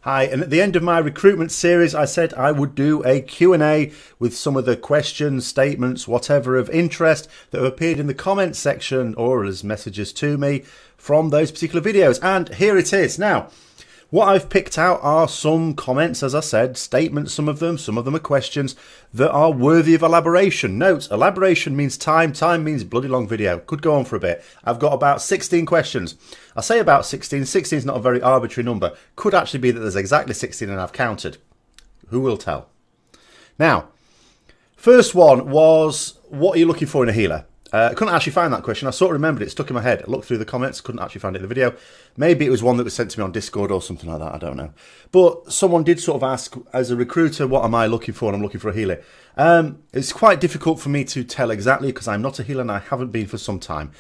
Hi, and at the end of my recruitment series, I said I would do a Q&A with some of the questions, statements, whatever of interest that have appeared in the comments section or as messages to me from those particular videos. And here it is. Now, what I've picked out are some comments, as I said, statements, some of them are questions that are worthy of elaboration. Note, elaboration means time means bloody long video. Could go on for a bit. I've got about 16 questions. I say about 16, 16 is not a very arbitrary number. Could actually be that there's exactly 16 and I've counted. Who will tell? Now, first one was, what are you looking for in a healer? I couldn't actually find that question. I sort of remembered it, stuck in my head. I looked through the comments, couldn't actually find it in the video. Maybe it was one that was sent to me on Discord or something like that, I don't know. But someone did sort of ask, as a recruiter, what am I looking for? And I'm looking for a healer. It's quite difficult for me to tell exactly because I'm not a healer and I haven't been for some time.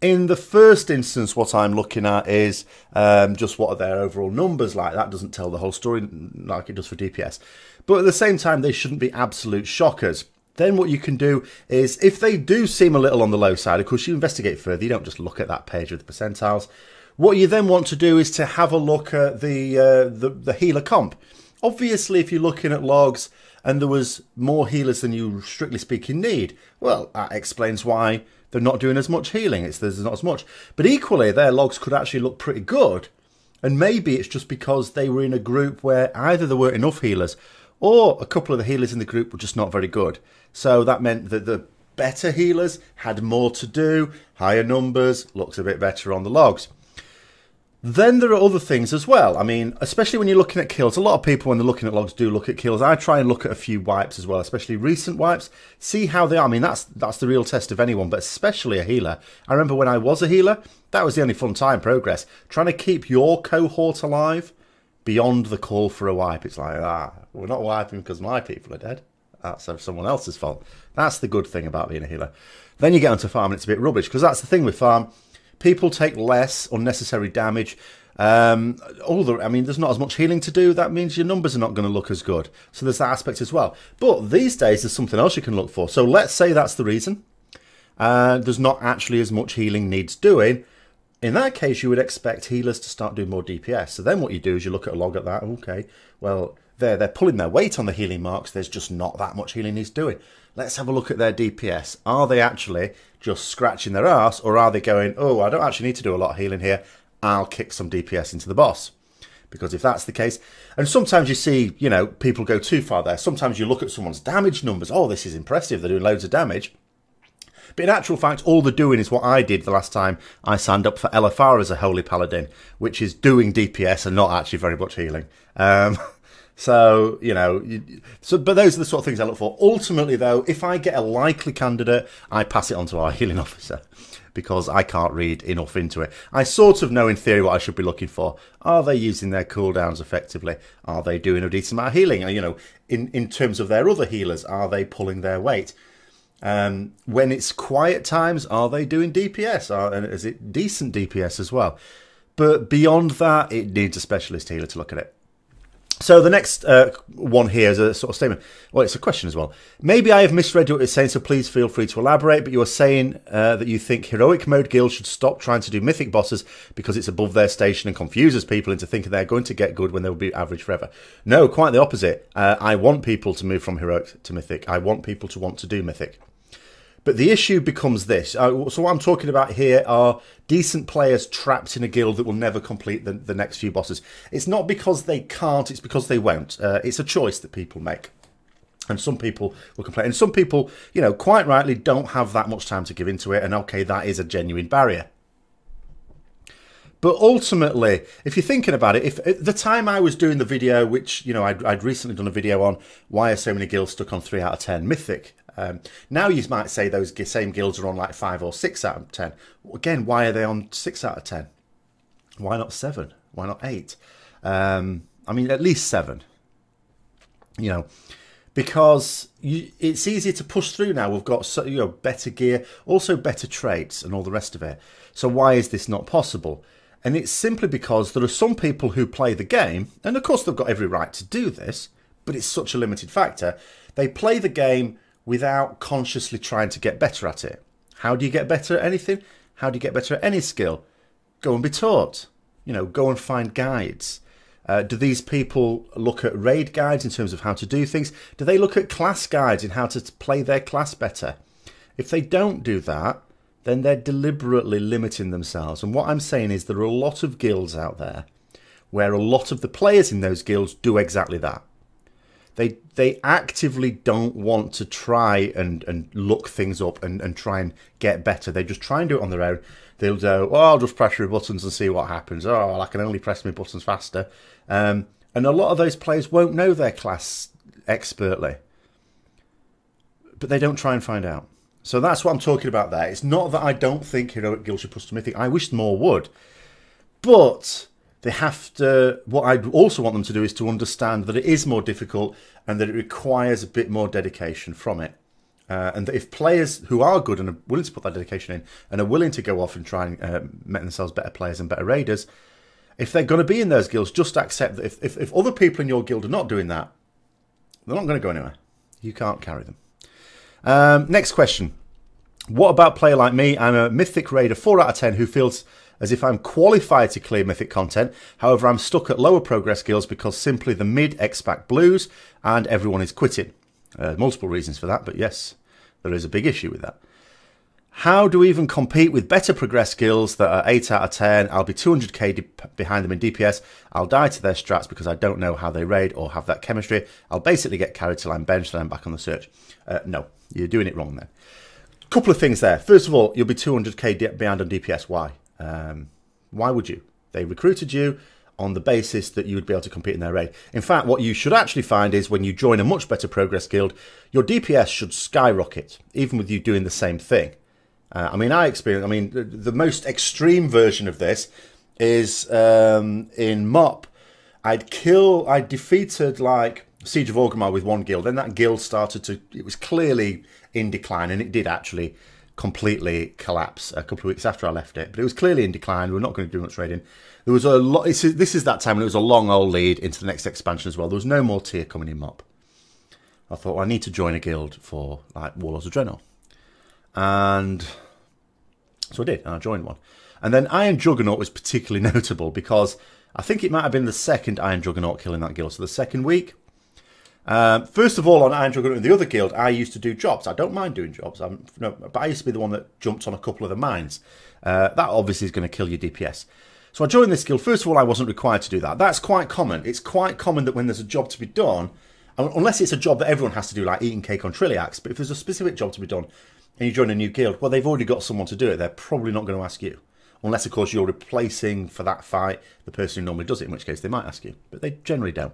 In the first instance, what I'm looking at is just what are their overall numbers like. That doesn't tell the whole story like it does for DPS. But at the same time, they shouldn't be absolute shockers. Then what you can do is, if they do seem a little on the low side, of course you investigate further, you don't just look at that page with the percentiles. What you then want to do is to have a look at the healer comp. Obviously, if you're looking at logs and there was more healers than you strictly speaking need, well, that explains why they're not doing as much healing. There's not as much. But equally, their logs could actually look pretty good. And maybe it's just because they were in a group where either there weren't enough healers or a couple of the healers in the group were just not very good. So that meant that the better healers had more to do, higher numbers, looks a bit better on the logs. Then there are other things as well. I mean, especially when you're looking at kills, a lot of people when they're looking at logs do look at kills. I try and look at a few wipes as well, especially recent wipes, see how they are. I mean, that's the real test of anyone, but especially a healer. I remember when I was a healer, that was the only fun time progress. Trying to keep your cohort alive beyond the call for a wipe. It's like, we're not wiping because my people are dead. That's someone else's fault. That's the good thing about being a healer. Then you get onto farm and it's a bit rubbish, because that's the thing with farm. People take less unnecessary damage. I mean, there's not as much healing to do. That means your numbers are not going to look as good. So there's that aspect as well. But these days, there's something else you can look for. So let's say that's the reason. There's not actually as much healing needs doing. In that case, you would expect healers to start doing more DPS. So then what you do is you look at a log at that. Okay, well, they're pulling their weight on the healing marks. There's just not that much healing needs doing. Let's have a look at their DPS. Are they actually just scratching their arse, or are they going, oh, I don't actually need to do a lot of healing here. I'll kick some DPS into the boss. Because if that's the case, and sometimes you see, you know, people go too far there. Sometimes you look at someone's damage numbers. Oh, this is impressive. They're doing loads of damage. But in actual fact, all they're doing is what I did the last time I signed up for LFR as a Holy Paladin, which is doing DPS and not actually very much healing. So, you know, but those are the sort of things I look for. Ultimately, though, if I get a likely candidate, I pass it on to our healing officer because I can't read enough into it. I sort of know in theory what I should be looking for. Are they using their cooldowns effectively? Are they doing a decent amount of healing? You know, in terms of their other healers, are they pulling their weight? When it's quiet times, are they doing DPS? And is it decent DPS as well? But beyond that, it needs a specialist healer to look at it. So the next one here is a sort of statement. Well, it's a question as well. Maybe I have misread what it's saying, so please feel free to elaborate. But you are saying that you think heroic mode guilds should stop trying to do mythic bosses because it's above their station and confuses people into thinking they're going to get good when they'll be average forever. No, quite the opposite. I want people to move from heroic to mythic. I want people to want to do mythic. But the issue becomes this. So what I'm talking about here are decent players trapped in a guild that will never complete the next few bosses. It's not because they can't, it's because they won't. It's a choice that people make. And some people will complain. And some people, you know, quite rightly don't have that much time to give into it. And okay, that is a genuine barrier. But ultimately, if you're thinking about it, if at the time I was doing the video, which, you know, I'd recently done a video on why are so many guilds stuck on 3 out of 10 Mythic. Now you might say those same guilds are on like 5 or 6 out of 10. Again, why are they on 6 out of 10? Why not 7? Why not 8? I mean, at least 7. You know, because it's easier to push through now. We've got, you know, better gear, also better traits and all the rest of it. So why is this not possible? And it's simply because there are some people who play the game, and of course they've got every right to do this, but it's such a limited factor. They play the game without consciously trying to get better at it. How do you get better at anything? How do you get better at any skill? Go and be taught. You know, go and find guides. Do these people look at raid guides in terms of how to do things? Do they look at class guides in how to play their class better? If they don't do that, then they're deliberately limiting themselves. And what I'm saying is there are a lot of guilds out there where a lot of the players in those guilds do exactly that. They actively don't want to try and look things up and try and get better. They just try and do it on their own. They'll go, oh, I'll just press your buttons and see what happens. Oh, well, I can only press my buttons faster. And a lot of those players won't know their class expertly. But they don't try and find out. So that's what I'm talking about there. It's not that I don't think heroic guilds should push to Mythic. I wish more would. But they have to, what I also want them to do is to understand that it is more difficult and that it requires a bit more dedication from it. And that if players who are good and are willing to put that dedication in and are willing to go off and try and make themselves better players and better raiders, if they're going to be in those guilds, just accept that if other people in your guild are not doing that, they're not going to go anywhere. You can't carry them. Next question. What about a player like me? I'm a Mythic raider 4 out of 10 who feels as if I'm qualified to clear Mythic content. However, I'm stuck at lower progress guilds because simply the mid-expac blues and everyone is quitting. Multiple reasons for that, but yes, there is a big issue with that. How do we even compete with better progress guilds that are 8 out of 10? I'll be 200k behind them in DPS. I'll die to their strats because I don't know how they raid or have that chemistry. I'll basically get carried till I'm benched and I'm back on the search. No, you're doing it wrong then. Couple of things there. First of all, you'll be 200k behind on DPS. Why? Why would you? They recruited you on the basis that you would be able to compete in their raid. In fact, what you should actually find is when you join a much better progress guild, your DPS should skyrocket, even with you doing the same thing. The most extreme version of this is in MOP. I defeated like Siege of Orgrimmar with one guild. Then that guild it was clearly in decline, and it did actually completely collapse a couple of weeks after I left it. But it was clearly in decline. We're not going to do much raiding. There was a lot. This is that time when it was a long old lead into the next expansion as well. There was no more tier coming in MOP. I thought, well, I need to join a guild for like Warlords of Draenor. And so I did, and I joined one. And then Iron Juggernaut was particularly notable because I think it might have been the second Iron Juggernaut kill in that guild. So the second week. First of all, on Iron Juggernaut in the other guild, I used to do jobs. I don't mind doing jobs, but I used to be the one that jumped on a couple of the mines. That obviously is going to kill your DPS. So I joined this guild. First of all, I wasn't required to do that. That's quite common. It's quite common that when there's a job to be done, unless it's a job that everyone has to do, like eating cake on Trilliax, but if there's a specific job to be done and you join a new guild, well, they've already got someone to do it. They're probably not going to ask you. Unless, of course, you're replacing for that fight the person who normally does it, in which case they might ask you. But they generally don't.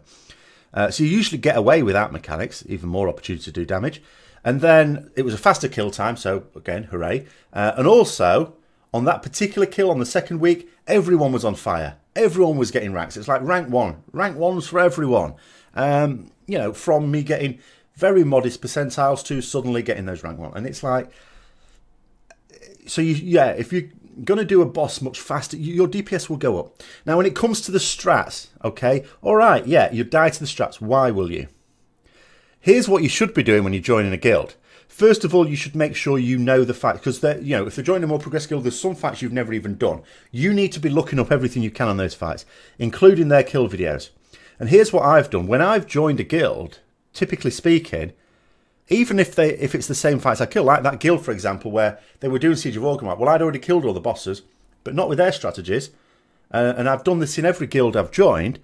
So you usually get away without mechanics, even more opportunity to do damage. And then it was a faster kill time, so again, hooray. And also, on that particular kill on the second week, everyone was on fire. Everyone was getting ranks. It's like rank 1. Rank 1's for everyone. From me getting very modest percentiles to suddenly getting those rank 1. And it's like, so if you're going to do a boss much faster, your DPS will go up. Now, when it comes to the strats, okay, all right, yeah, you die to the strats. Why will you? Here's what you should be doing when you're joining a guild. First of all, you should make sure you know the facts, because if you're joining a more progressive guild, there's some fights you've never even done. You need to be looking up everything you can on those fights, including their kill videos. And here's what I've done. When I've joined a guild, typically speaking, even if it's the same fights I kill, like that guild, for example, where they were doing Siege of Orgrimmar, well, I'd already killed all the bosses, but not with their strategies. And I've done this in every guild I've joined.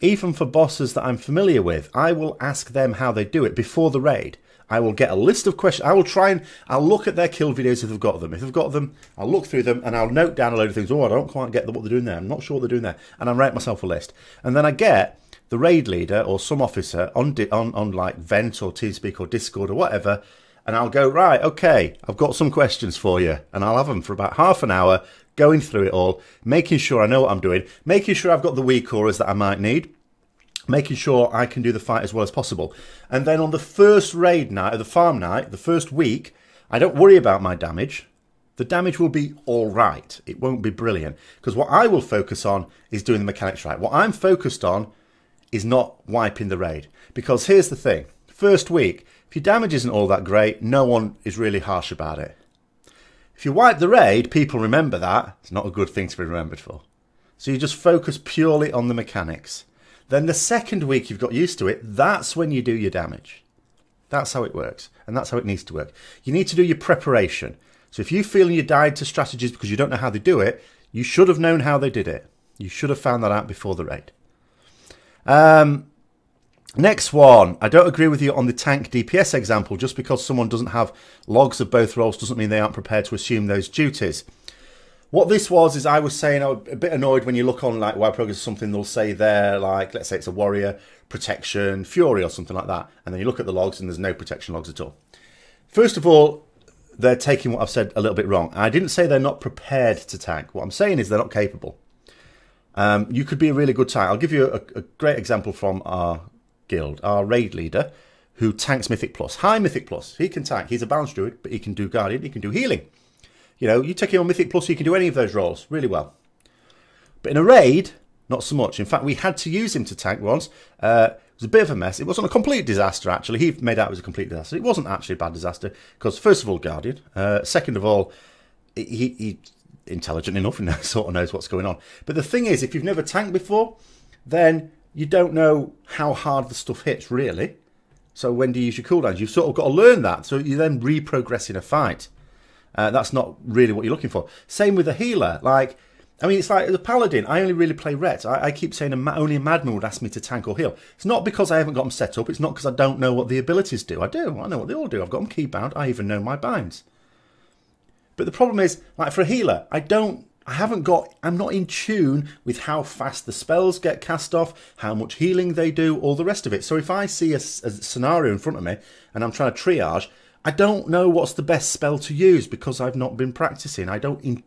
Even for bosses that I'm familiar with, I will ask them how they do it before the raid. I will get a list of questions. I'll look at their kill videos if they've got them. If they've got them, I'll look through them and I'll note down a load of things. Oh, I don't quite get what they're doing there. I'm not sure what they're doing there. And I write myself a list. And then I get the raid leader or some officer on like Vent or TeamSpeak or Discord or whatever, and I'll go, right, okay, I've got some questions for you, and I'll have them for about half an hour, going through it all, making sure I know what I'm doing, making sure I've got the weak auras that I might need, making sure I can do the fight as well as possible. And then on the first raid night, or the farm night, the first week, I don't worry about my damage. The damage will be all right. It won't be brilliant, because what I will focus on is doing the mechanics right. What I'm focused on is not wiping the raid. Because here's the thing. First week, if your damage isn't all that great, no one is really harsh about it. If you wipe the raid, people remember that. It's not a good thing to be remembered for. So you just focus purely on the mechanics. Then the second week you've got used to it, that's when you do your damage. That's how it works, and that's how it needs to work. You need to do your preparation. So if you feel you died to strategies because you don't know how they do it, you should have known how they did it. You should have found that out before the raid. Next one. I don't agree with you on the tank DPS example. Just because someone doesn't have logs of both roles doesn't mean they aren't prepared to assume those duties. What this was is I was saying I was a bit annoyed when you look on like WoW Progress or something, they'll say there, like, let's say it's a warrior, protection, fury or something like that. And then you look at the logs and there's no protection logs at all. First of all, they're taking what I've said a little bit wrong. I didn't say they're not prepared to tank. What I'm saying is they're not capable. You could be a really good tank. I'll give you a great example from our guild. Our raid leader who tanks Mythic Plus. High Mythic Plus. He can tank. He's a balance druid, but he can do guardian. He can do healing. You know, you take him on Mythic Plus, you can do any of those roles really well. But in a raid, not so much. In fact, we had to use him to tank once. It was a bit of a mess. It wasn't a complete disaster, actually. He made out it was a complete disaster. It wasn't actually a bad disaster because, first of all, guardian. Second of all, he's intelligent enough and sort of knows what's going on. But the thing is, if you've never tanked before, then you don't know how hard the stuff hits, really. So when do you use your cooldowns? You've sort of got to learn that. So you then reprogress in a fight. That's not really what you're looking for. Same with a healer. Like, I mean, it's like as a paladin, I only really play Retz. I keep saying only a madman would ask me to tank or heal. It's not because I haven't got them set up. It's not because I don't know what the abilities do. I do. I know what they all do. I've got them keybound. I even know my binds. But the problem is, like for a healer, I'm not in tune with how fast the spells get cast off, how much healing they do, all the rest of it. So if I see a scenario in front of me and I'm trying to triage, I don't know what's the best spell to use because I've not been practicing. I don't,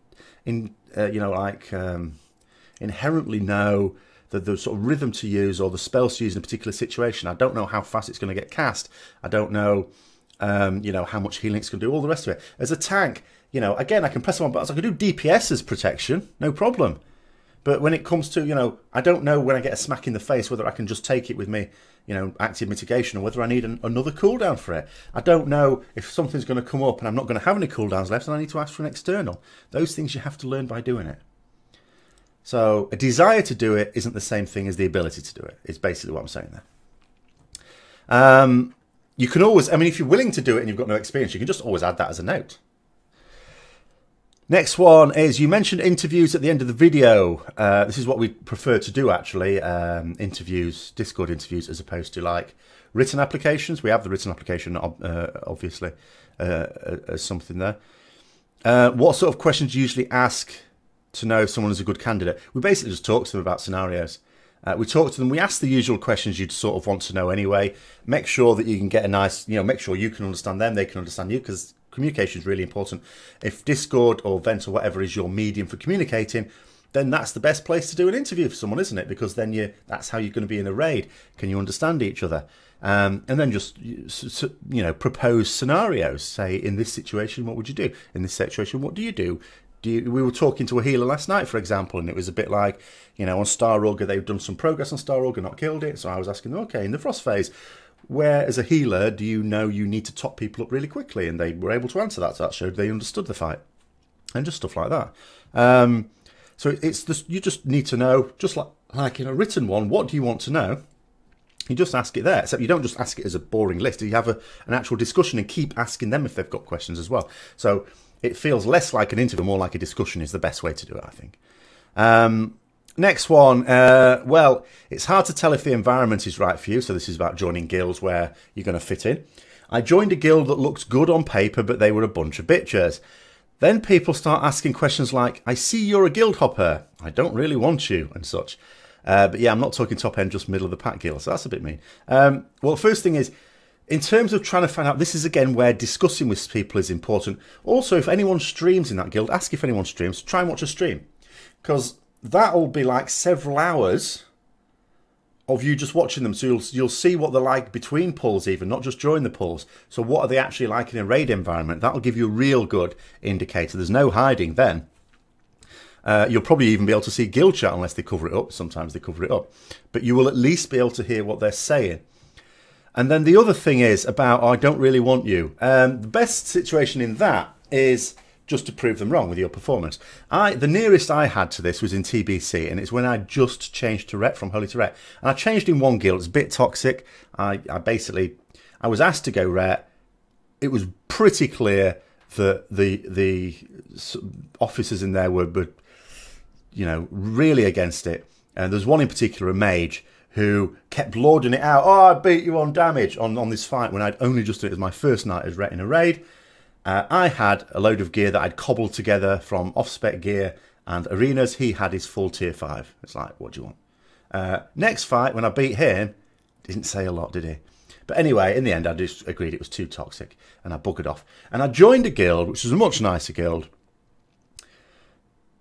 inherently know the sort of rhythm to use or the spells to use in a particular situation. I don't know how fast it's going to get cast. I don't know, how much healing it's going to do, all the rest of it. As a tank, again, I can press on buttons. I can do DPS as protection, no problem. But when it comes to, I don't know when I get a smack in the face whether I can just take it with me, active mitigation, or whether I need another cooldown for it. I don't know if something's going to come up and I'm not going to have any cooldowns left and I need to ask for an external. Those things you have to learn by doing it. So a desire to do it isn't the same thing as the ability to do it. It's basically what I'm saying there. You can always, if you're willing to do it and you've got no experience, you can just always add that as a note. Next one is, you mentioned interviews at the end of the video. This is what we prefer to do, actually. Interviews, Discord interviews, as opposed to like written applications. We have the written application, obviously, as something there. What sort of questions do you usually ask to know if someone is a good candidate? We basically just talk to them about scenarios. We talk to them. We ask the usual questions you'd sort of want to know anyway. Make sure that you can get a nice, make sure you can understand them, they can understand you, because communication is really important. If Discord or Vent or whatever is your medium for communicating, then that's the best place to do an interview for someone, isn't it? Because then that's how you're going to be in a raid. Can you understand each other? And then just, propose scenarios. Say, in this situation, what would you do? In this situation, what do you do? We were talking to a healer last night, for example, and it was a bit like, on Star Augur, they've done some progress on Star Augur, not killed it. So I was asking them, okay, in the Frost phase, where as a healer do you know you need to top people up really quickly? And they were able to answer that. So that showed they understood the fight and just stuff like that. So it's just, you just need to know, just like in a written one, what do you want to know? You just ask it there, except you don't just ask it as a boring list. You have an actual discussion and keep asking them if they've got questions as well. So it feels less like an interview, more like a discussion is the best way to do it, I think. Next one, well, it's hard to tell if the environment is right for you. So this is about joining guilds where you're going to fit in. I joined a guild that looked good on paper, but they were a bunch of bitches. Then people start asking questions like, I see you're a guild hopper. I don't really want you, and such. But yeah, I'm not talking top end, just middle of the pack guild. So that's a bit mean. Well, first thing is, in terms of trying to find out, this is again where discussing with people is important. Also, if anyone streams in that guild, ask if anyone streams. Try and watch a stream. Because that'll be like several hours of you just watching them. So you'll see what they're like between pulls even, not just during the pulls. So what are they actually like in a raid environment? That'll give you a real good indicator. There's no hiding then. You'll probably even be able to see guild chat unless they cover it up. Sometimes they cover it up. But you will at least be able to hear what they're saying. And then the other thing is about, I don't really want you. The best situation in that is just to prove them wrong with your performance. The nearest I had to this was in TBC, and it's when I just changed to Ret from Holy to Ret. And I changed in one guild. It's a bit toxic. I was asked to go Ret. It was pretty clear that the officers in there were you know, really against it. And there's one in particular, a mage, who kept lording it out. Oh, I beat you on damage on this fight when I'd only just done it as my first night as Ret in a raid. I had a load of gear that I'd cobbled together from off-spec gear and arenas. He had his full tier 5. It's like, what do you want? Next fight, when I beat him, didn't say a lot, did he? But anyway, in the end, I just agreed it was too toxic, and I buggered off. And I joined a guild, which was a much nicer guild.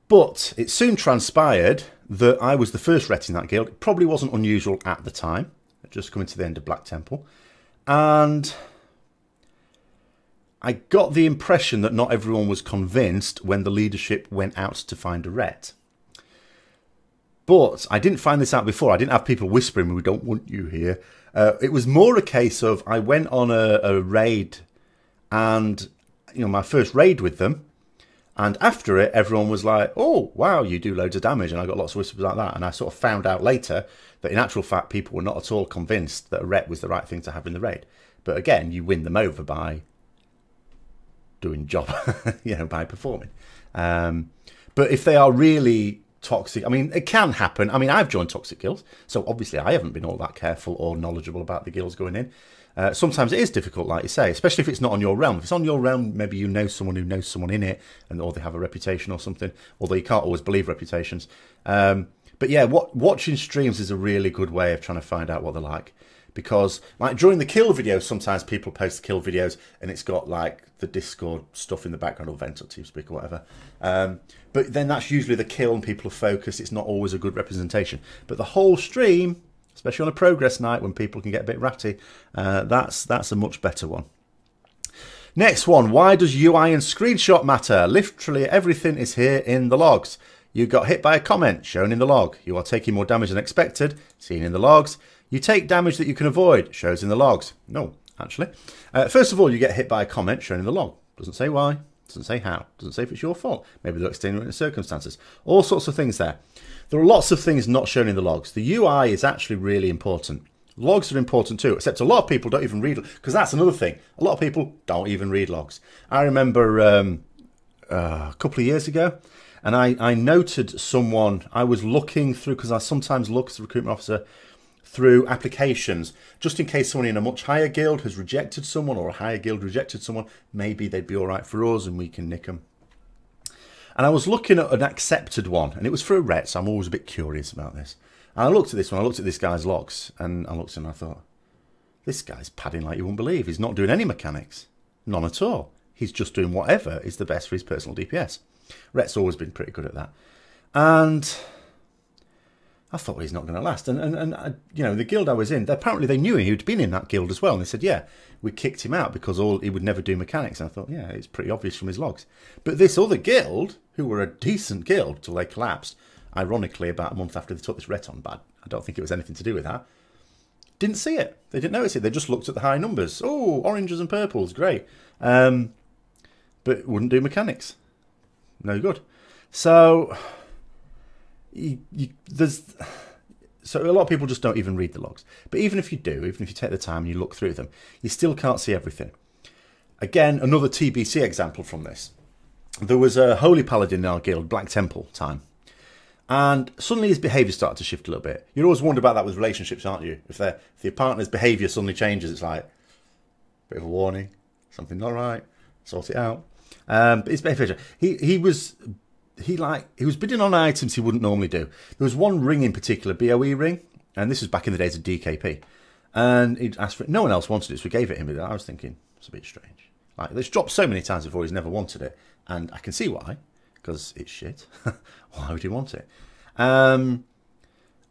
But it soon transpired that I was the first Ret in that guild. It probably wasn't unusual at the time. I'd just coming to the end of Black Temple. And I got the impression that not everyone was convinced when the leadership went out to find a Ret. But I didn't find this out before. I didn't have people whispering, we don't want you here. It was more a case of I went on a raid, and you know, my first raid with them. And after it, everyone was like, oh, wow, you do loads of damage. And I got lots of whispers like that. And I sort of found out later that in actual fact, people were not at all convinced that a Ret was the right thing to have in the raid. But again, you win them over by doing job, you know, by performing. But if they are really toxic, I mean, it can happen. I mean, I've joined toxic guilds. So obviously I haven't been all that careful or knowledgeable about the guilds going in. Sometimes it is difficult, like you say, especially if it's not on your realm. If it's on your realm, maybe you know someone who knows someone in it, or they have a reputation or something, although you can't always believe reputations. But yeah, watching streams is a really good way of trying to find out what they're like. Because like during the kill videos, sometimes people post the kill videos and it's got like the Discord stuff in the background, or Vent or TeamSpeak or whatever. But then that's usually the kill and people are focused. It's not always a good representation. But the whole stream, especially on a progress night when people can get a bit ratty, that's a much better one. Next one, why does UI and screenshot matter? Literally everything is here in the logs. You got hit by a comment, shown in the log. You are taking more damage than expected, seen in the logs. You take damage that you can avoid, shows in the logs. No, actually. First of all, you get hit by a comment, shown in the log. Doesn't say why, doesn't say how, doesn't say if it's your fault. Maybe there are extenuating circumstances. All sorts of things there. There are lots of things not shown in the logs. The UI is actually really important. Logs are important too, except a lot of people don't even read, because that's another thing. A lot of people don't even read logs. I remember a couple of years ago, and I noted someone, I was looking through, because I sometimes look as a recruitment officer through applications, just in case someone in a much higher guild has rejected someone, or a higher guild rejected someone, maybe they'd be all right for us and we can nick them. And I was looking at an accepted one, and it was for a Ret, so I'm always a bit curious about this. And I looked at this one, I looked at this guy's logs, and I looked and I thought, this guy's padding like you wouldn't believe. He's not doing any mechanics. None at all. He's just doing whatever is the best for his personal DPS. Ret's always been pretty good at that. And I thought, well, he's not going to last. And you know, the guild I was in, apparently they knew he'd been in that guild as well. And they said, yeah, we kicked him out because he would never do mechanics. And I thought, yeah, it's pretty obvious from his logs. But this other guild, who were a decent guild till they collapsed, ironically, about a month after they took this Ret on, but I don't think it was anything to do with that, didn't see it. They didn't notice it. They just looked at the high numbers. Oh, oranges and purples, great. But wouldn't do mechanics. No good. So so a lot of people just don't even read the logs. But even if you do, even if you take the time and you look through them, you still can't see everything. Again, another TBC example from this. There was a holy paladin in our guild, Black Temple time. And suddenly his behaviour started to shift a little bit. You're always wondering about that with relationships, aren't you? If your partner's behaviour suddenly changes, it's like, bit of a warning, something not right, sort it out. But his behaviour, he was bidding on items he wouldn't normally do. There was one ring in particular, BOE ring, and this was back in the days of DKP. And he'd asked for it. No one else wanted it, so we gave it him. I was thinking, it's a bit strange. Like, it's dropped so many times before, he's never wanted it. And I can see why, because it's shit. Why would he want it? And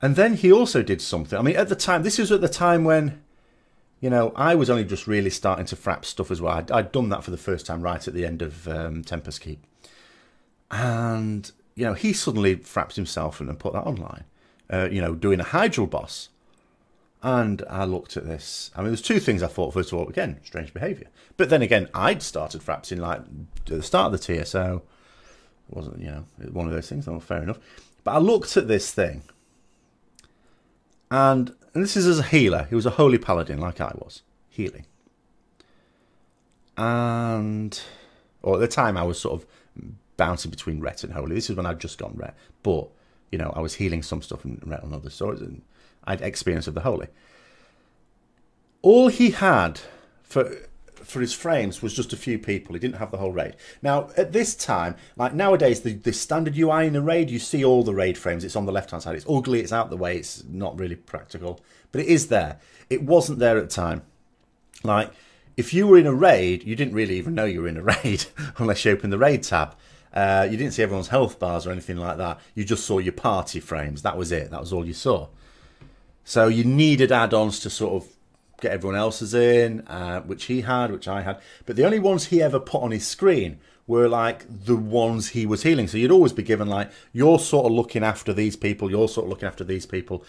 then he also did something. I mean, at the time, this was at the time when, you know, I was only just really starting to frap stuff as well. I'd done that for the first time right at the end of Tempest Keep. And, you know, he suddenly frapped himself and put that online. You know, doing a Hydral boss. And I looked at this. I mean, there's two things I thought. First of all, again, strange behaviour. But then again, I'd started frapsing like at the start of the tier, so it wasn't, you know, one of those things. Oh, fair enough. But I looked at this thing, and this is as a healer. He was a holy paladin, like I was, healing. And, or at the time, I was sort of bouncing between Retz and holy. This is when I'd just gone Retz, but you know, I was healing some stuff and Retz on others. So I'd experience of the holy. All he had for his frames was just a few people. He didn't have the whole raid. Now, at this time, like nowadays, the standard UI in a raid, you see all the raid frames. It's on the left-hand side. It's ugly. It's out the way. It's not really practical. But it is there. It wasn't there at the time. Like, if you were in a raid, you didn't really even know you were in a raid unless you opened the raid tab. You didn't see everyone's health bars or anything like that. You just saw your party frames. That was it. That was all you saw. So you needed add-ons to sort of get everyone else's in, which he had, which I had. But the only ones he ever put on his screen were like the ones he was healing. So you'd always be given like, you're sort of looking after these people, you're sort of looking after these people.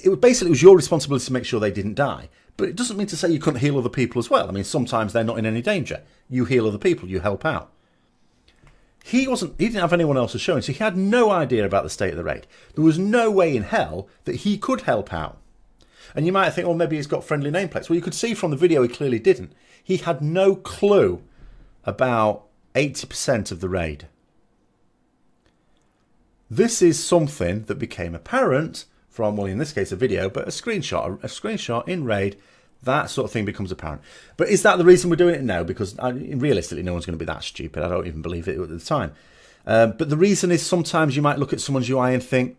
It was your responsibility to make sure they didn't die. But it doesn't mean to say you couldn't heal other people as well. I mean, sometimes they're not in any danger. You heal other people, you help out. He didn't have anyone else to show him, so he had no idea about the state of the raid. There was no way in hell that he could help out. And you might think, oh, maybe he's got friendly nameplates. Well, you could see from the video he clearly didn't. He had no clue about 80% of the raid. This is something that became apparent from, well, in this case, a video, but a screenshot in raid. That sort of thing becomes apparent. But is that the reason we're doing it? No, because realistically, no one's going to be that stupid. I don't even believe it at the time. But the reason is sometimes you might look at someone's UI and think,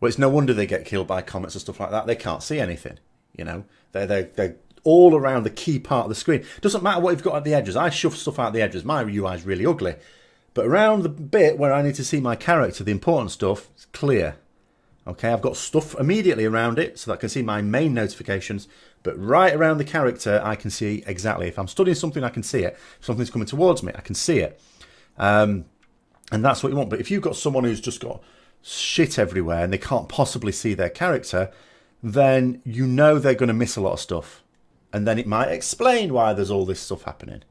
well, it's no wonder they get killed by comments and stuff like that. They can't see anything. You know, they're all around the key part of the screen. Doesn't matter what you've got at the edges. I shove stuff out the edges. My UI is really ugly. But around the bit where I need to see my character, the important stuff, it's clear. Okay, I've got stuff immediately around it so that I can see my main notifications. But right around the character, I can see exactly. If I'm studying something, I can see it. If something's coming towards me, I can see it. And that's what you want. But if you've got someone who's just got shit everywhere and they can't possibly see their character, then you know they're going to miss a lot of stuff. And then it might explain why there's all this stuff happening.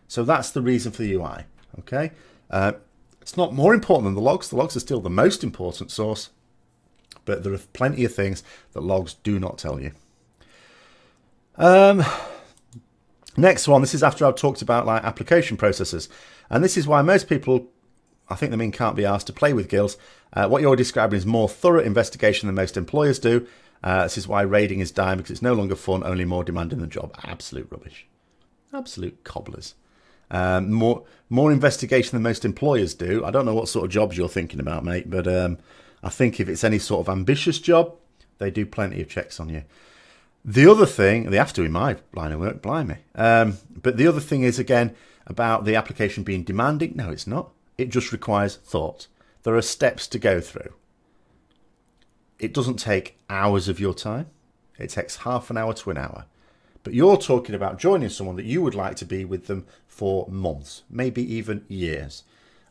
So that's the reason for the UI. Okay? It's not more important than the logs. The logs are still the most important source. But there are plenty of things that logs do not tell you. Next one, this is after I've talked about like application processes. And this is why most people, I think, can't be asked to play with guilds. What you're describing is more thorough investigation than most employers do. This is why raiding is dying, because it's no longer fun, only more demanding than job. Absolute rubbish. Absolute cobblers. More investigation than most employers do. I don't know what sort of jobs you're thinking about, mate, but I think if it's any sort of ambitious job, they do plenty of checks on you. The other thing, they have to in my line of work, blimey. But the other thing is, again, about the application being demanding. No, it's not. It just requires thought. There are steps to go through. It doesn't take hours of your time. It takes half an hour to an hour. But you're talking about joining someone that you would like to be with them for months, maybe even years.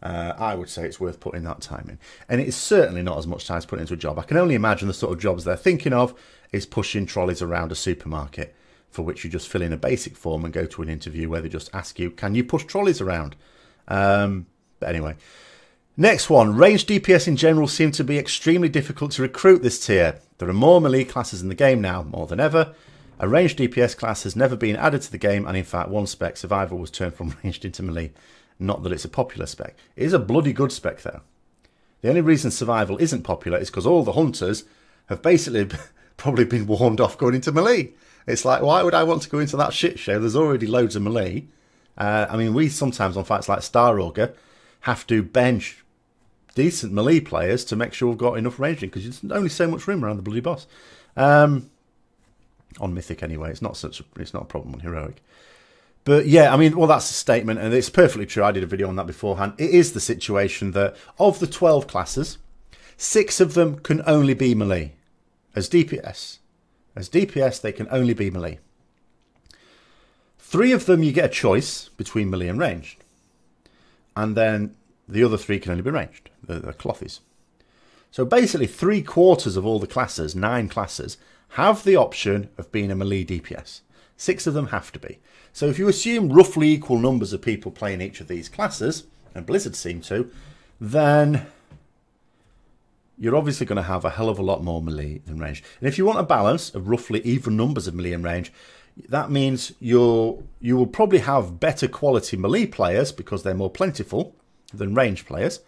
I would say it's worth putting that time in. And it is certainly not as much time to put into a job. I can only imagine the sort of jobs they're thinking of is pushing trolleys around a supermarket, for which you just fill in a basic form and go to an interview where they just ask you, can you push trolleys around? But anyway. Next one, ranged DPS in general seem to be extremely difficult to recruit this tier. There are more melee classes in the game now, more than ever. A ranged DPS class has never been added to the game, and in fact one spec, survival, was turned from ranged into melee. Not that it's a popular spec. It is a bloody good spec though. The only reason survival isn't popular is because all the hunters have basically probably been warned off going into melee. It's like, why would I want to go into that shit show? There's already loads of melee. I mean, we sometimes on fights like Star Augur have to bench decent melee players to make sure we've got enough ranging, because there's only so much room around the bloody boss. On Mythic anyway, it's not a problem on Heroic. But yeah, I mean, well, that's a statement, and it's perfectly true. I did a video on that beforehand. It is the situation that of the 12 classes, 6 of them can only be melee. As DPS, they can only be melee. 3 of them, you get a choice between melee and ranged. And then the other 3 can only be ranged. The clothies. So basically 3/4 of all the classes, 9 classes, have the option of being a melee DPS. 6 of them have to be. So if you assume roughly equal numbers of people playing each of these classes, and Blizzard seem to, then you're obviously going to have a hell of a lot more melee than range. And if you want a balance of roughly even numbers of melee and range, that means you will probably have better quality melee players because they're more plentiful than range players.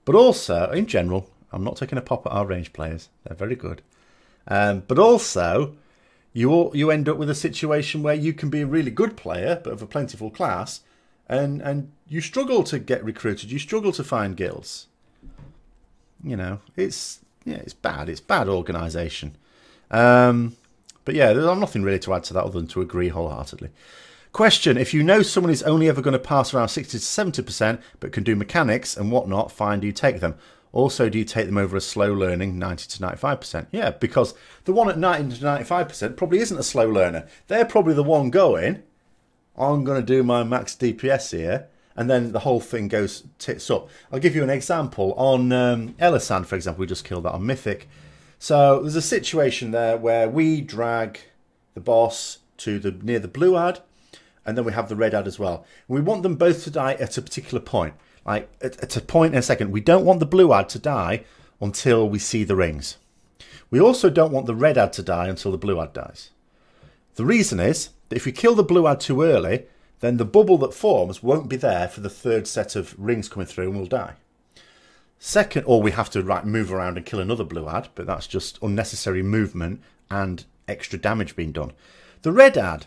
But also, in general, I'm not taking a pop at our range players. They're very good. But also, you end up with a situation where you can be a really good player, but of a plentiful class, and you struggle to get recruited. You struggle to find guilds. You know, it's bad. It's bad organisation. But yeah, there's nothing really to add to that other than to agree wholeheartedly. Question: if you know someone is only ever going to pass around 60 to 70%, but can do mechanics and whatnot, fine, do you take them? Also, do you take them over a slow learning 90 to 95%? Yeah, because the one at 90 to 95% probably isn't a slow learner. They're probably the one going, I'm going to do my max DPS here, and then the whole thing goes tits up. I'll give you an example. On Elisan, for example, we just killed that on Mythic. So there's a situation there where we drag the boss to near the blue ad, and then we have the red ad as well. We want them both to die at a particular point. Like at a point in a second. We don't want the blue ad to die until we see the rings. We also don't want the red ad to die until the blue ad dies. The reason is that if we kill the blue ad too early, then the bubble that forms won't be there for the third set of rings coming through and we'll die. Second, or we have to move around and kill another blue ad, but that's just unnecessary movement and extra damage being done. The red ad,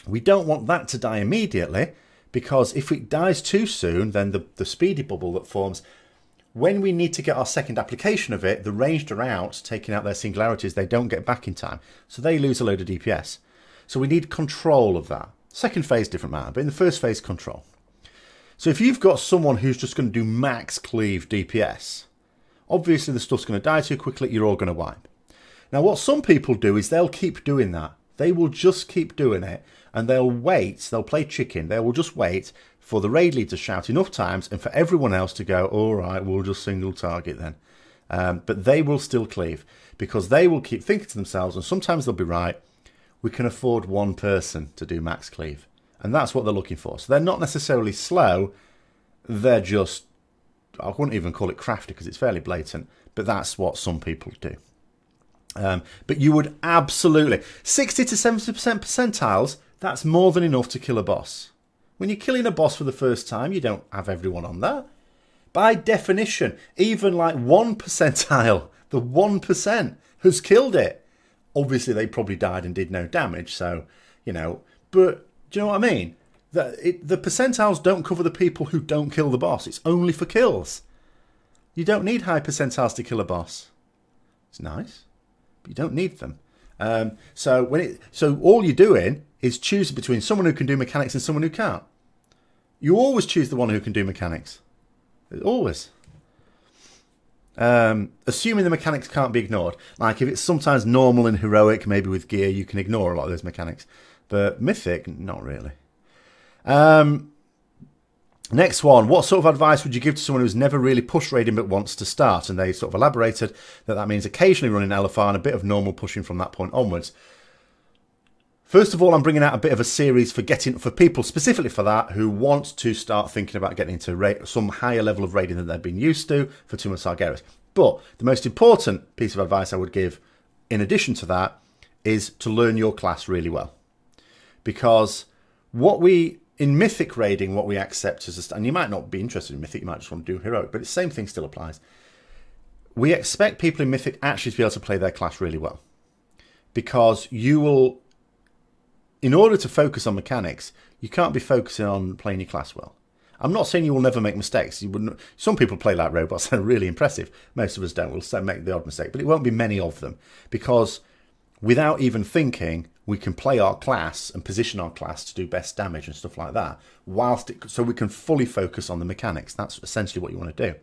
we don't want that to die immediately, because if it dies too soon, then the speedy bubble that forms, when we need to get our second application of it, the ranged are out, taking out their singularities, they don't get back in time. So they lose a load of DPS. So we need control of that. Second phase, different matter, but in the first phase, control. So if you've got someone who's just going to do max cleave DPS, obviously the stuff's going to die too quickly, you're all going to wipe. Now what some people do is they'll keep doing that. They will just keep doing it, and they'll wait, they'll play chicken, they will just wait for the raid lead to shout enough times and for everyone else to go, all right, we'll just single target then. But they will still cleave, because they will keep thinking to themselves, and sometimes they'll be right, we can afford one person to do max cleave. And that's what they're looking for. So they're not necessarily slow, they're just, I wouldn't even call it crafty because it's fairly blatant, but that's what some people do. But you would absolutely, 60 to 70% percentiles, that's more than enough to kill a boss. When you're killing a boss for the first time, you don't have everyone on that. By definition, even like 1 percentile, the 1% has killed it. Obviously, they probably died and did no damage, so, you know, but do you know what I mean? The percentiles don't cover the people who don't kill the boss. It's only for kills. You don't need high percentiles to kill a boss. It's nice, but you don't need them. So all you're doing is choosing between someone who can do mechanics and someone who can't. You always choose the one who can do mechanics. Always. Assuming the mechanics can't be ignored. Like if it's sometimes normal and heroic, maybe with gear, you can ignore a lot of those mechanics. But Mythic, not really. Next one. What sort of advice would you give to someone who's never really pushed raiding but wants to start? And they sort of elaborated that means occasionally running LFR and a bit of normal pushing from that point onwards. First of all, I'm bringing out a bit of a series for people specifically for that who want to start thinking about getting into some higher level of raiding than they've been used to for Tomb of Sargeras. But the most important piece of advice I would give in addition to that is to learn your class really well. Because in Mythic raiding, what we accept is, and you might not be interested in Mythic, you might just want to do Heroic, but the same thing still applies. We expect people in Mythic actually to be able to play their class really well. Because you will, in order to focus on mechanics, you can't be focusing on playing your class well. I'm not saying you will never make mistakes. You wouldn't. Some people play like robots, they're really impressive. Most of us don't. We'll make the odd mistake, but it won't be many of them. Because without even thinking, we can play our class and position our class to do best damage and stuff like that, so we can fully focus on the mechanics. That's essentially what you want to do.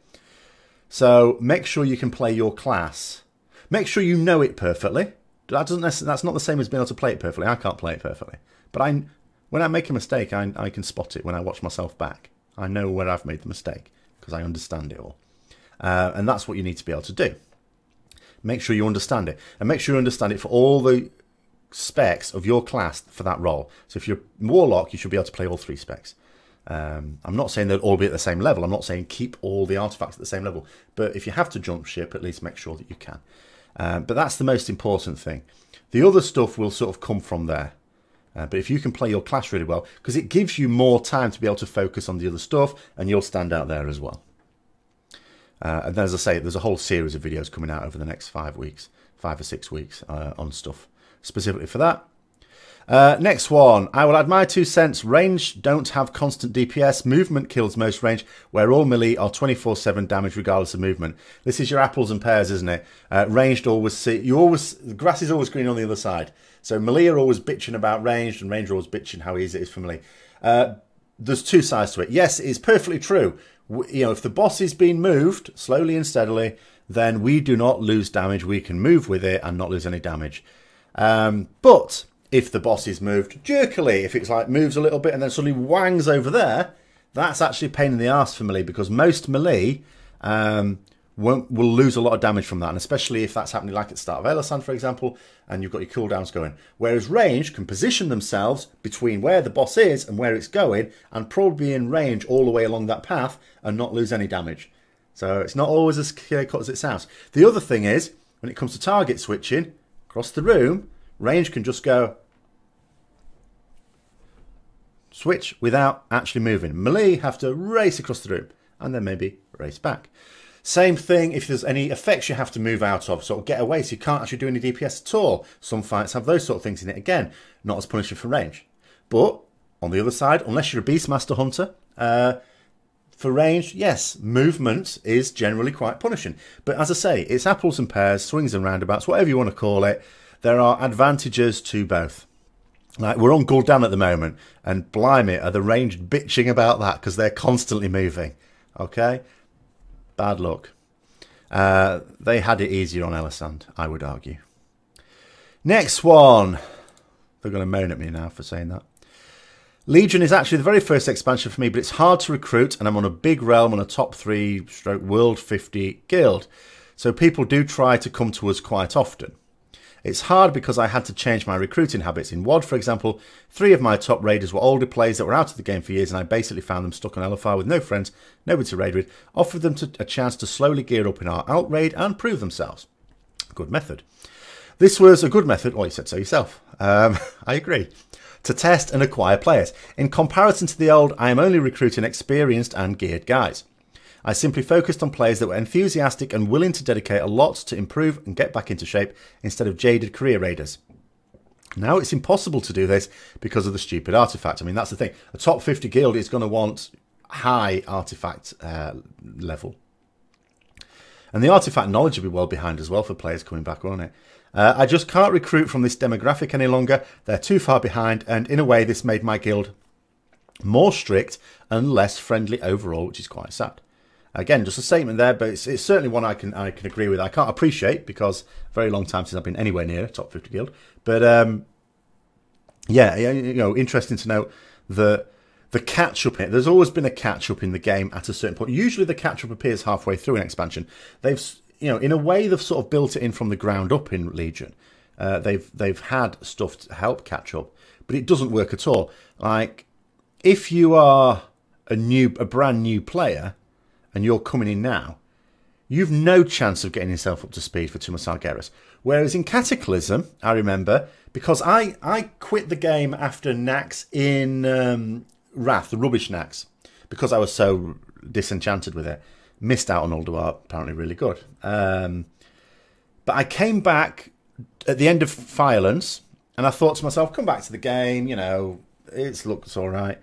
So make sure you can play your class. Make sure you know it perfectly. That's not the same as being able to play it perfectly. I can't play it perfectly. But when I make a mistake, I can spot it when I watch myself back. I know where I've made the mistake because I understand it all. And that's what you need to be able to do. Make sure you understand it. And make sure you understand it for all the specs of your class for that role. So if you're Warlock, you should be able to play all 3 specs. I'm not saying they'll all be at the same level. I'm not saying keep all the artifacts at the same level. But if you have to jump ship, at least make sure that you can. But that's the most important thing. The other stuff will sort of come from there. But if you can play your class really well, because it gives you more time to be able to focus on the other stuff, and you'll stand out there as well. And as I say, there's a whole series of videos coming out over the next 5 weeks, 5 or 6 weeks on stuff specifically for that. Next one, I will add my 2 cents. Range don't have constant DPS. Movement kills most range, where all melee are 24/7 damage regardless of movement. This is your apples and pears, isn't it? Ranged always see the grass is always green on the other side. So melee are always bitching about ranged, and range are always bitching how easy it is for melee. There's 2 sides to it. Yes, it is perfectly true. If the boss is being moved slowly and steadily, then we do not lose damage. We can move with it and not lose any damage. But if the boss is moved jerkily, if it's like moves a little bit and then suddenly wangs over there, that's actually a pain in the arse for melee, because most melee will lose a lot of damage from that, and especially if that's happening like at the start of Elisand, for example, and you've got your cooldowns going. Whereas range can position themselves between where the boss is and where it's going, and probably be in range all the way along that path and not lose any damage. So it's not always as clear cut as it sounds. The other thing is, when it comes to target switching across the room, range can just go switch without actually moving. Melee have to race across the room and then maybe race back. Same thing if there's any effects you have to move out of, sort of get away, so you can't actually do any DPS at all. Some fights have those sort of things in it. Again, not as punishing for range. But on the other side, unless you're a Beastmaster Hunter, for range, yes, movement is generally quite punishing. But as I say, it's apples and pears, swings and roundabouts, whatever you want to call it. There are advantages to both. Like, we're on Gul'dan at the moment, and blimey, are the ranged bitching about that, because they're constantly moving. Okay? Bad luck. They had it easier on Elisand, I would argue. Next one. They're going to moan at me now for saying that. Legion is actually the very first expansion for me, but it's hard to recruit, and I'm on a big realm on a top 3 / world 50 guild. So people do try to come to us quite often. It's hard because I had to change my recruiting habits. In WoD, for example, 3 of my top raiders were older players that were out of the game for years, and I basically found them stuck on LFR with no friends, nobody to raid with, offered them a chance to slowly gear up in our alt raid and prove themselves. Good method. This was a good method, well, you said so yourself. I agree. To test and acquire players. In comparison to the old, I am only recruiting experienced and geared guys. I simply focused on players that were enthusiastic and willing to dedicate a lot to improve and get back into shape instead of jaded career raiders. Now it's impossible to do this because of the stupid artifact. I mean, that's the thing. A top 50 guild is going to want high artifact level. And the artifact knowledge will be well behind as well for players coming back, won't it? I just can't recruit from this demographic any longer. They're too far behind, and in a way this made my guild more strict and less friendly overall, which is quite sad. Again, just a statement there, but it's certainly one I can agree with. I can't appreciate because very long time since I've been anywhere near a top 50 guild. But yeah, interesting to note the catch up. There's always been a catch up in the game at a certain point. Usually the catch up appears halfway through an expansion. They've in a way they've sort of built it in from the ground up in Legion. They've had stuff to help catch up, but it doesn't work at all. Like if you are a brand new player and you're coming in now, you've no chance of getting yourself up to speed for Tuma Sargeras. Whereas in Cataclysm, I remember, because I quit the game after Nax in Wrath, the rubbish Nax, because I was so disenchanted with it. Missed out on Ulduar, apparently really good. But I came back at the end of Violence, and I thought to myself, come back to the game, it looks all right.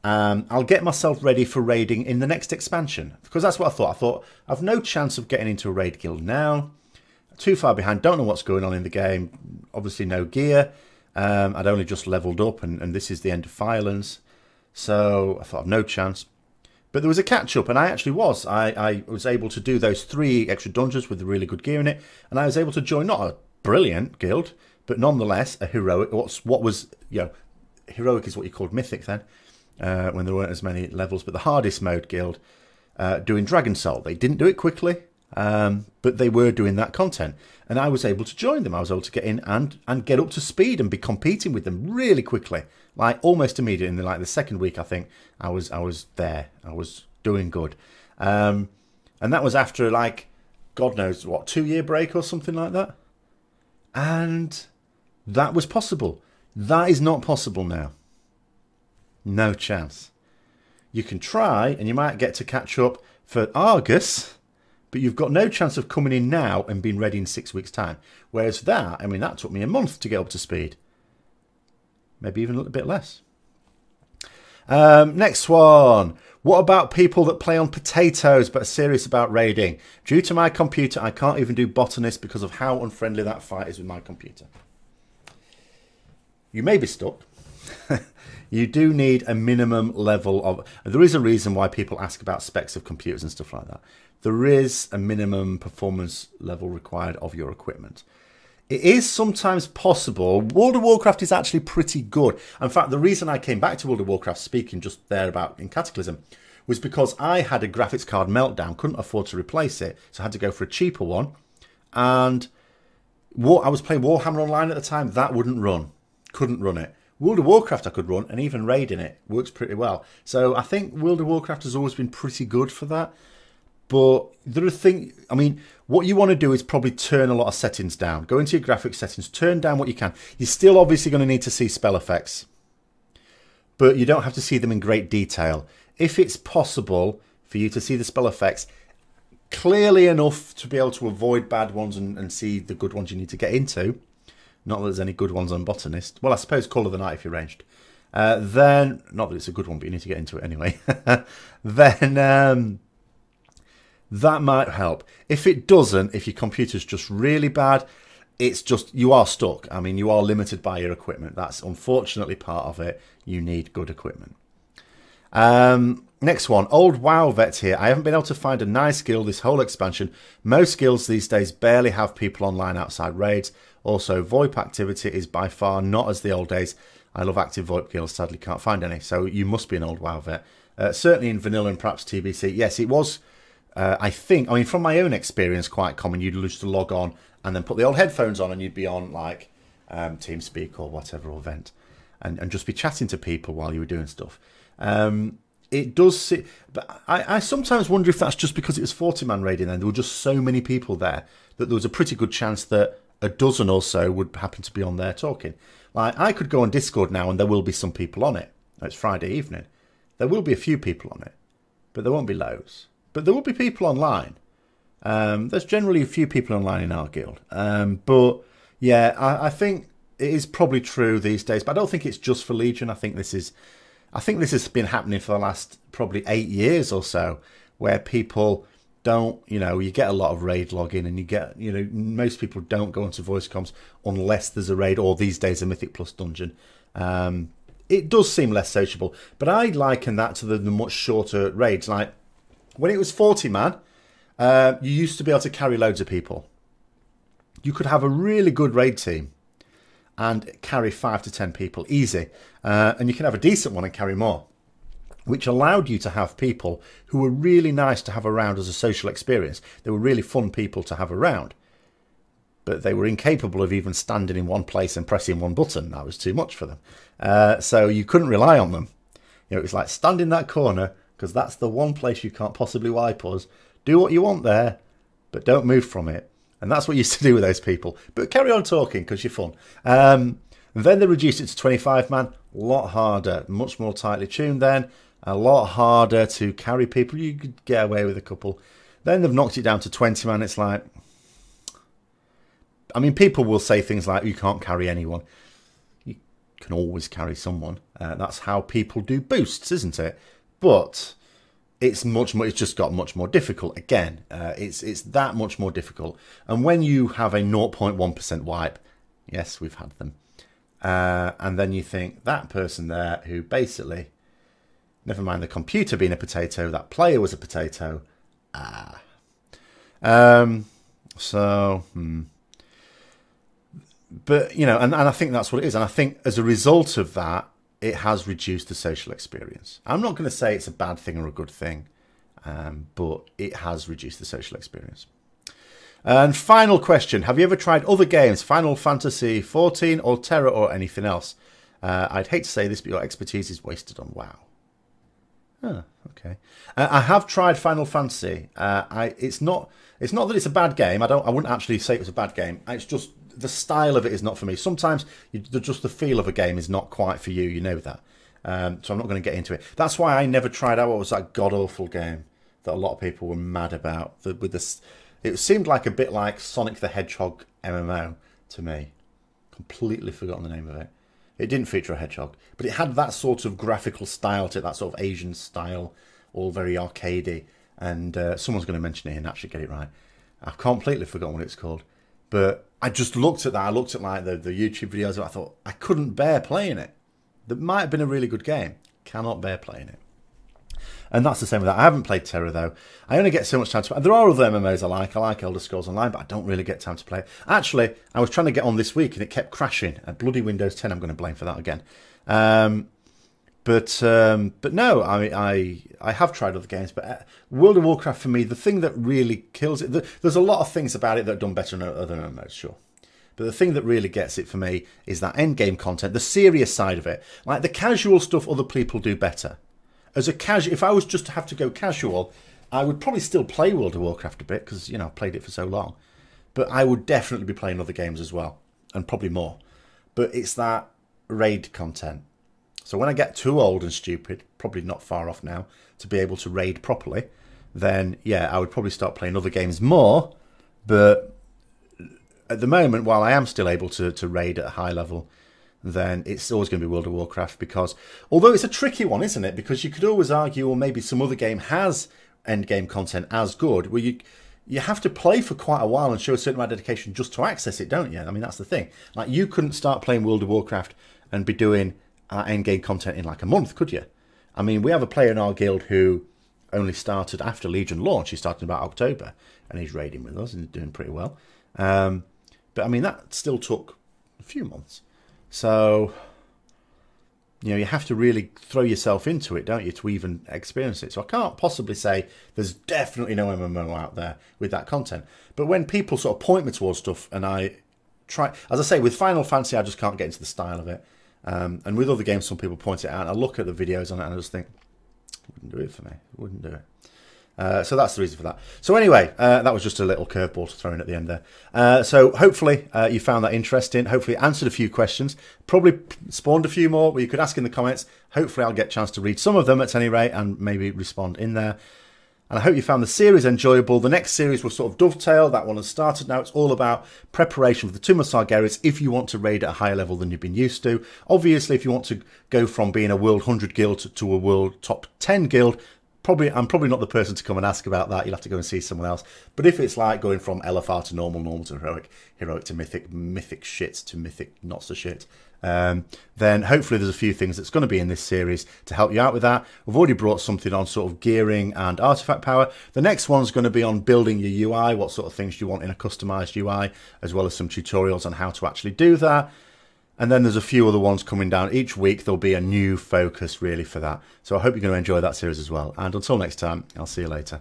I'll get myself ready for raiding in the next expansion. Because that's what I thought. I thought, I've no chance of getting into a raid guild now. Too far behind. Don't know what's going on in the game. Obviously no gear. I'd only just leveled up and this is the end of Violence. So I thought, I've no chance. But there was a catch-up, and I actually was. I was able to do those 3 extra dungeons with the really good gear in it, and I was able to join not a brilliant guild, but nonetheless a heroic. What was heroic is what you called Mythic then. When there weren't as many levels, but the hardest mode guild, doing Dragon Soul. They didn't do it quickly, but they were doing that content. And I was able to join them. I was able to get in and get up to speed and be competing with them really quickly, like almost immediately. In like the second week, I think I was there. I was doing good. And that was after like, God knows what, 2-year break or something like that. And that was possible. That is not possible now. No chance. You can try and you might get to catch up for Argus, but you've got no chance of coming in now and being ready in 6 weeks' time. Whereas that, I mean, that took me a month to get up to speed. Maybe even a little bit less. Next one. What about people that play on potatoes but are serious about raiding? Due to my computer, I can't even do botanist because of how unfriendly that fight is with my computer. You may be stuck. You do need a minimum level of... There is a reason why people ask about specs of computers and stuff like that. There is a minimum performance level required of your equipment. It is sometimes possible. World of Warcraft is actually pretty good. In fact, the reason I came back to World of Warcraft, speaking just there about in Cataclysm, was because I had a graphics card meltdown, couldn't afford to replace it, so I had to go for a cheaper one. And I was playing Warhammer Online at the time. That wouldn't run. Couldn't run it. World of Warcraft I could run, and even raiding it works pretty well. So I think World of Warcraft has always been pretty good for that. But there are things, I mean, what you want to do is probably turn a lot of settings down. Go into your graphics settings, turn down what you can. You're still obviously going to need to see spell effects, but you don't have to see them in great detail. If it's possible for you to see the spell effects clearly enough to be able to avoid bad ones and see the good ones you need to get into, not that there's any good ones on Botanist. Well, I suppose Call of the Night if you're ranged. Then, not that it's a good one, but you need to get into it anyway. Then that might help. If it doesn't, if your computer's just really bad, it's just, you are stuck. I mean, you are limited by your equipment. That's unfortunately part of it. You need good equipment. Next one, old WoW vet here. I haven't been able to find a nice guild this whole expansion. Most guilds these days barely have people online outside raids. Also, VoIP activity is by far not as the old days. I love active VoIP guilds, sadly can't find any. So you must be an old WoW vet. Certainly in vanilla and perhaps TBC. Yes, it was, I mean, from my own experience, quite common. You'd just log on and then put the old headphones on and you'd be on like TeamSpeak or whatever event and just be chatting to people while you were doing stuff. It does sit, but I sometimes wonder if that's just because it was 40-man raiding and there were just so many people there that there was a pretty good chance that a dozen or so would happen to be on there talking. Like, I could go on Discord now and there will be some people on it. It's Friday evening. There will be a few people on it, but there won't be loads. But there will be people online. There's generally a few people online in our guild. But yeah, I think it is probably true these days, but I don't think it's just for Legion. I think this has been happening for the last probably 8 years or so, where people don't, you get a lot of raid login and you get, most people don't go into voice comms unless there's a raid or these days a Mythic Plus dungeon. It does seem less sociable, but I liken that to the much shorter raids. Like when it was 40-man, you used to be able to carry loads of people. You could have a really good raid team and carry 5 to 10 people easy. And you can have a decent one and carry more, which allowed you to have people who were really nice to have around as a social experience. They were really fun people to have around, but they were incapable of even standing in one place and pressing one button. That was too much for them. So you couldn't rely on them. It was like, stand in that corner because that's the one place you can't possibly wipe us. Do what you want there, but don't move from it. And that's what you used to do with those people. But carry on talking because you're fun. Then they reduced it to 25-man. A lot harder, much more tightly tuned then. A lot harder to carry people. You could get away with a couple. Then they've knocked it down to 20-man. It's like, I mean, people will say things like, you can't carry anyone. You can always carry someone. That's how people do boosts, isn't it? But it's much more. It's just got much more difficult. Again, it's that much more difficult. And when you have a 0.1% wipe, yes, we've had them. And then you think that person there who basically, never mind the computer being a potato, that player was a potato. But, and I think that's what it is. And I think as a result of that, it has reduced the social experience. I'm not going to say it's a bad thing or a good thing. but it has reduced the social experience. And final question, have you ever tried other games, Final Fantasy 14 or Terra or anything else? I'd hate to say this, but your expertise is wasted on WoW. Oh, okay. I have tried Final Fantasy. It's not that it's a bad game. I wouldn't actually say it was a bad game. It's just the style of it is not for me. Sometimes just the feel of a game is not quite for you. You know that. So I'm not going to get into it. That's why I never tried out what was that god awful game that a lot of people were mad about. It seemed like a bit like Sonic the Hedgehog MMO to me. Completely forgotten the name of it. It didn't feature a hedgehog, but it had that sort of graphical style to it, that sort of Asian style, all very arcadey. And someone's going to mention it and actually get it right. I've completely forgotten what it's called. But I just looked at that. I looked at like the YouTube videos and I thought, I couldn't bear playing it. That might have been a really good game. Cannot bear playing it. And that's the same with that. I haven't played Terra, though. I only get so much time to play. There are other MMOs I like. I like Elder Scrolls Online, but I don't really get time to play it. Actually, I was trying to get on this week, and it kept crashing. A bloody Windows 10, I'm going to blame for that again. But no, I have tried other games, but World of Warcraft, for me, the thing that really kills it... There's a lot of things about it that are done better than other MMOs, sure. But the thing that really gets it for me is that endgame content, the serious side of it. Like the casual stuff other people do better. As a casual, if I was just to have to go casual, I would probably still play World of Warcraft a bit because, you know, I've played it for so long. But I would definitely be playing other games as well, and probably more. But it's that raid content. So when I get too old and stupid, probably not far off now, to be able to raid properly, then, yeah, I would probably start playing other games more. But at the moment, while I am still able to raid at a high level, then it's always going to be World of Warcraft, because although it's a tricky one, isn't it? Because you could always argue, or maybe some other game has endgame content as good, where you have to play for quite a while and show a certain amount of dedication just to access it, don't you? I mean, that's the thing. Like, you couldn't start playing World of Warcraft and be doing endgame content in like a month, could you? I mean, we have a player in our guild who only started after Legion launch. He started in about October, and he's raiding with us and doing pretty well. But I mean, that still took a few months. So, you know, you have to really throw yourself into it, don't you, to even experience it. So I can't possibly say there's definitely no MMO out there with that content. But when people sort of point me towards stuff and I try, as I say, with Final Fantasy, I just can't get into the style of it. And with other games, some people point it out, and I look at the videos on it and I just think, wouldn't do it for me. Wouldn't do it. So that's the reason for that. So anyway, that was just a little curveball to throw in at the end there. So hopefully you found that interesting. Hopefully it answered a few questions. Probably spawned a few more where you could ask in the comments. Hopefully I'll get a chance to read some of them at any rate and maybe respond in there. And I hope you found the series enjoyable. The next series will sort of dovetail. That one has started now. It's all about preparation for the Tomb of Sargeras if you want to raid at a higher level than you've been used to. Obviously, if you want to go from being a World 100 guild to a World Top 10 guild, I'm probably not the person to come and ask about that. You'll have to go and see someone else. But if it's like going from LFR to normal, normal to heroic, heroic to mythic, mythic shit to mythic not so shit, then hopefully there's a few things that's going to be in this series to help you out with that. We've already brought something on sort of gearing and artifact power. The next one's going to be on building your UI, what sort of things you want in a customized UI, as well as some tutorials on how to actually do that. And then there's a few other ones coming down. Each week there'll be a new focus really for that. So I hope you're going to enjoy that series as well. And until next time, I'll see you later.